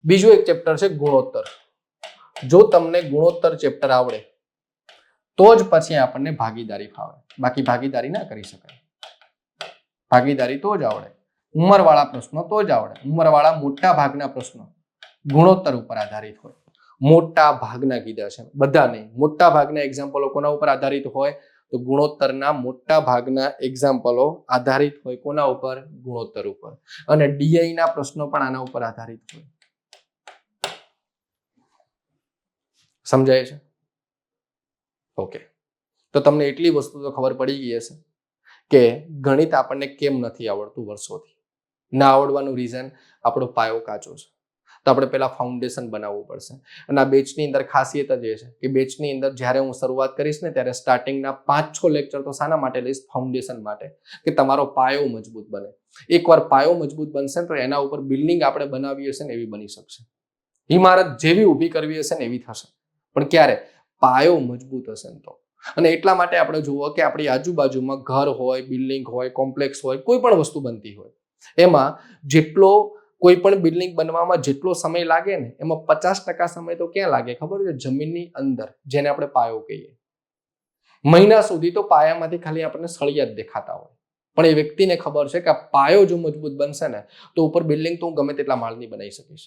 બીજું એક ચેપ્ટર છે ગુણોત્તર. જો તમને ગુણોત્તર ચેપ્ટર આવડે તો જ પછી આપણને ભાગીદારી ફાવે, બાકી ભાગીદારી ના કરી શકાય. ભાગીદારી તો જ આવડે, ઉંમરવાળા પ્રશ્નો તો જ આવડે. ઉંમરવાળા મોટા ભાગના પ્રશ્નો ગુણોત્તર ઉપર આધારિત હોય. મોટા ભાગના કીધા છે, બધા નહીં. મોટા ભાગના એક્ઝામ્પલો કોના ઉપર આધારિત હોય? તો ગુણોત્તરના મોટા ભાગના એક્ઝામ્પલો આધારિત હોય કોના ઉપર? ગુણોત્તર ઉપર. અને ડીઆઈ ના પ્રશ્નો પણ આના ઉપર આધારિત હોય. સમજાય છે? ઓકે, તો તમને એટલી વસ્તુ તો ખબર પડી ગઈ હશે કે ગણિત આપણને કેમ નથી આવડતું વર્ષોથી. ના આવડવાનું રીઝન આપણો પાયો કાચો છે. તો આપણે પહેલા ફાઉન્ડેશન બનાવવું પડશે. અને આ બેચની અંદર ખાસિયત જ એ છે કે બેચની અંદર જ્યારે હું શરૂઆત કરીશ ને ત્યારે સ્ટાર્ટિંગના 5-6 લેક્ચર તો શાના માટે લઈશ? ફાઉન્ડેશન માટે, કે તમારો પાયો મજબૂત બને. એકવાર પાયો મજબૂત બનશે તો એના ઉપર બિલ્ડિંગ આપણે બનાવી હશે ને એવી બની શકશે. ઇમારત જેવી ઊભી કરવી હશે ને એવી થશે. પણ ક્યારે? પાયો મજબૂત હશે ને તો. અને એટલા માટે આપણે જુઓ કે આપણી આજુબાજુમાં ઘર હોય, બિલ્ડિંગ હોય, કોમ્પ્લેક્સ હોય, કોઈ પણ વસ્તુ બનતી હોય, એમાં જેટલો કોઈ પણ બિલ્ડિંગ બનવામાં જેટલો સમય લાગે ને એમાં 50% સમય તો ક્યાં લાગે ખબર છે? જમીનની અંદર, જેને આપણે પાયો કહીએ. મહિના સુધી તો પાયામાંથી ખાલી આપણને સળિયા જ દેખાતા હોય, પણ એ વ્યક્તિને ખબર છે કે આ પાયો જો મજબૂત બનશે ને તો ઉપર બિલ્ડિંગ તો હું ગમે તેટલા માળની બનાવી શકીશ.